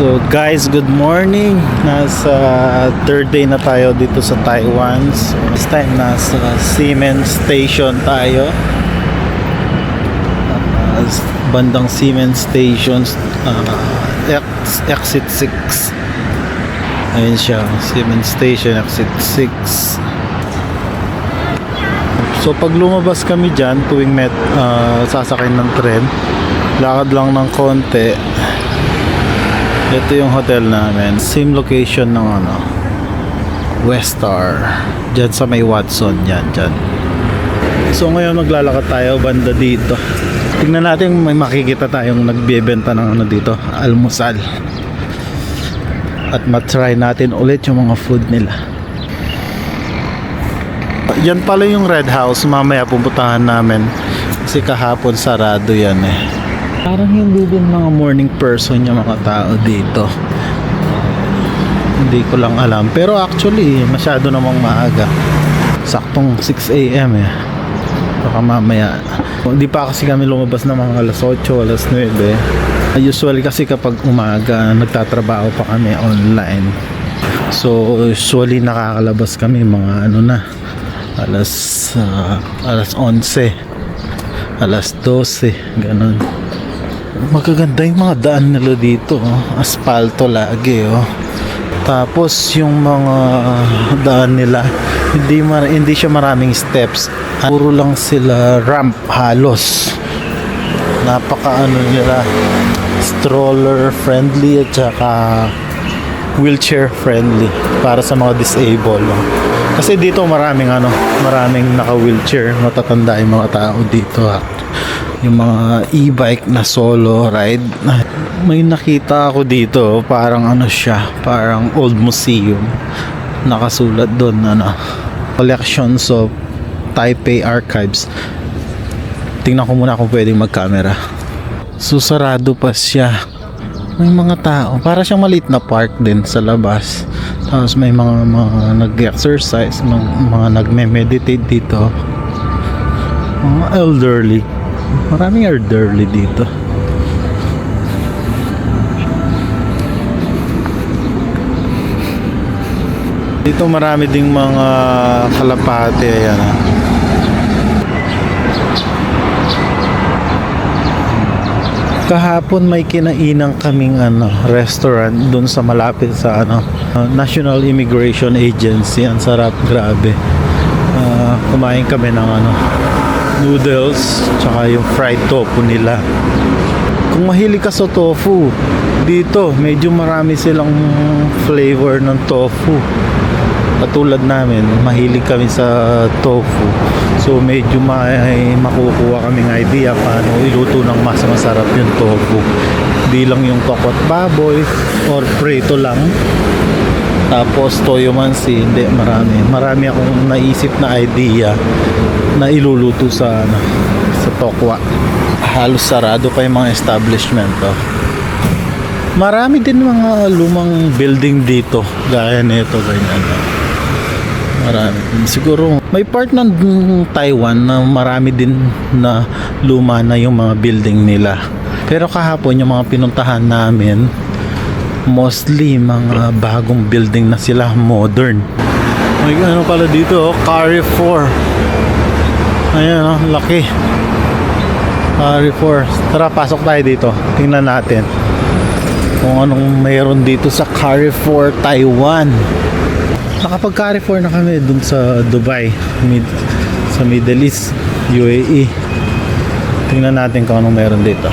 So guys, good morning. Nasa third day na tayo dito sa Taiwan. So, this time nasa Siemens Station tayo. Bandang Siemens Stations, exit 6. Ayun siya, Siemens Station, exit 6. So pag lumabas kami dyan, tuwing sasakay ng tren, lakad lang ng konti. Ito yung hotel namin. Same location ng Westar. Diyan sa may Watson. Yan, dyan. So ngayon maglalakad tayo banda dito. Tingnan natin, may makikita tayong nagbebenta ng dito, almusal. At matry natin ulit yung mga food nila. Yan pala yung Red House. Mamaya pupuntahan namin. Kasi kahapon sarado yan eh. Parang hindi din mga morning person yung mga tao dito. Hindi ko lang alam. Pero actually, masyado namang maaga. Saktong 6 AM eh. Baka mamaya. Hindi pa kasi kami lumabas ng mga alas 8, alas 9. Usually kasi kapag umaga, nagtatrabaho pa kami online. So usually nakakalabas kami mga alas 11, alas 12, ganun. Magaganda yung mga daan nila dito, aspalto lagi, Tapos yung mga daan nila hindi siya maraming steps, puro lang sila ramp halos. Napaka nila, stroller friendly at saka wheelchair friendly para sa mga disabled. Kasi dito maraming naka-wheelchair, matatanda yung mga tao dito. Yung mga e-bike na solo ride. May nakita ako dito, parang parang old museum. Nakasulat doon collections of Taipei archives. Tingnan ko muna kung pwedeng mag-camera. Susarado pa siya. May mga tao, para siyang maliit na park din sa labas. Tapos may mga nag-exercise, mga nagme-meditate dito. Mga elderly. Maraming elderly dito. Dito marami ding mga kalapate. Ayan. Kahapon may kinainang kaming restaurant doon sa malapit sa National Immigration Agency. Ang sarap, grabe. Kumain kami ng noodles tsaka yung fried tofu nila. Kung mahilig ka sa tofu, dito medyo marami silang flavor ng tofu. Katulad namin, mahilig kami sa tofu. So medyo makukuha kaming idea paano iluto ng mas masarap yung tofu. Hindi lang yung tokot baboy or prito lang. Tapos toyo mansi, hindi, marami akong naisip na idea na iluluto sa tokwa. Halos sarado pa yung mga establishment. Marami din mga lumang building dito, gaya nito, ganyan. Marami. Siguro may part ng Taiwan na marami din na luma na yung mga building nila. Pero kahapon yung mga pinuntahan namin, mostly mga bagong building na sila, modern. May pala dito, Carrefour. Ayan, laki. Carrefour. Tara, pasok tayo dito. Tingnan natin kung anong mayroon dito sa Carrefour Taiwan. Nakapag Carrefour na kami dun sa Dubai, sa Middle East, UAE. Tingnan natin kung anong mayroon dito.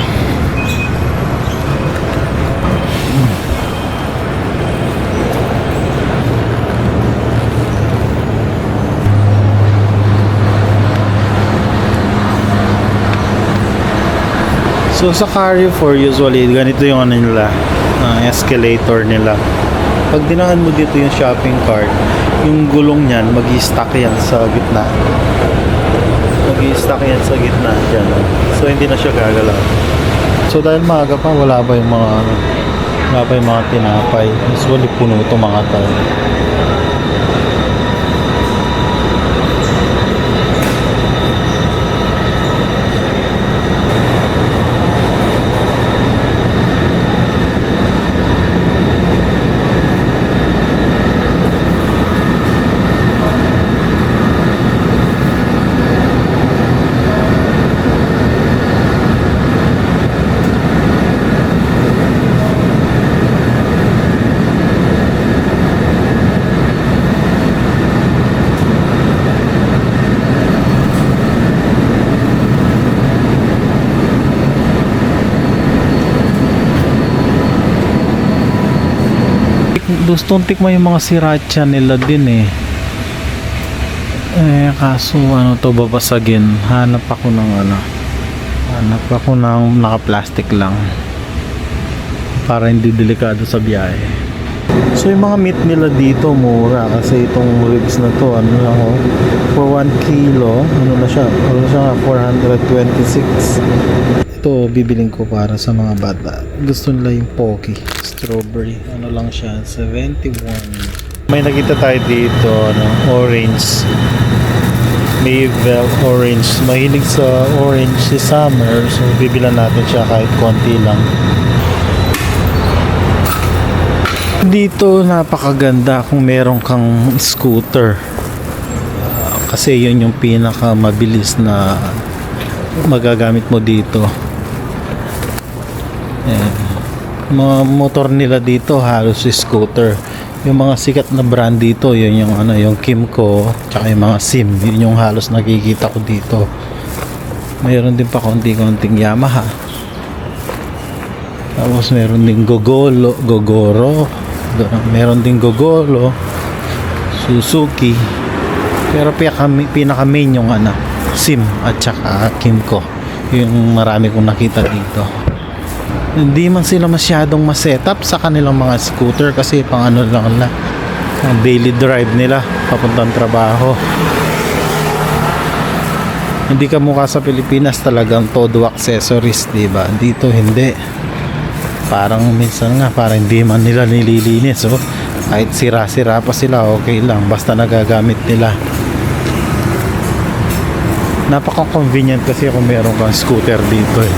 So sa Carrefour usually ganito yung nila, escalator nila. Pag dinaan mo dito yung shopping cart, yung gulong niyan mag-i-stack yan sa gitna. Mag-i-stack yan sa gitna dyan. So hindi na siya gagalaw. So dahil maaga pa, wala pa yung mga tinapay. Usually puno itong mga tao. Gustong tikman yung mga sriracha nila din eh. Kaso ano to, babasagin. Hanap ako ng naka-plastic lang para hindi delikado sa biyahe. So yung mga meat nila dito mura kasi itong ribs na to ano lang oh, for 1 kilo ano na siya 426. Ito bibiling ko para sa mga bata, gusto nila yung pocky strawberry, ano lang siya 71. May nakita tayo dito orange, Mayvel orange. Mahilig sa orange si Summer, so bibilan natin siya kahit konti lang. Dito napakaganda kung meron kang scooter, kasi yun yung pinaka mabilis na magagamit mo dito. Mga motor nila dito halos scooter. Yung mga sikat na brand dito, yun yung yung Kimco, tsaka yung mga SIM, yun yung halos nakikita ko dito. Mayroon din pa konti-konting Yamaha. Tapos meron din Gogoro, meron din Gogoro, Suzuki. Pero pinaka main yung SIM at tsaka Kimco. Yung marami kong nakita dito. Hindi man sila masyadong ma-setup sa kanilang mga scooter kasi pang lang na ang daily drive nila papuntang trabaho. Hindi ka mukha sa Pilipinas, talagang todo accessories, diba? Dito hindi. Parang minsan nga parang hindi man nila nililinis, so kahit sira-sira pa sila okay lang basta nagagamit nila. Napaka-convenient kasi kung meron kang scooter dito eh.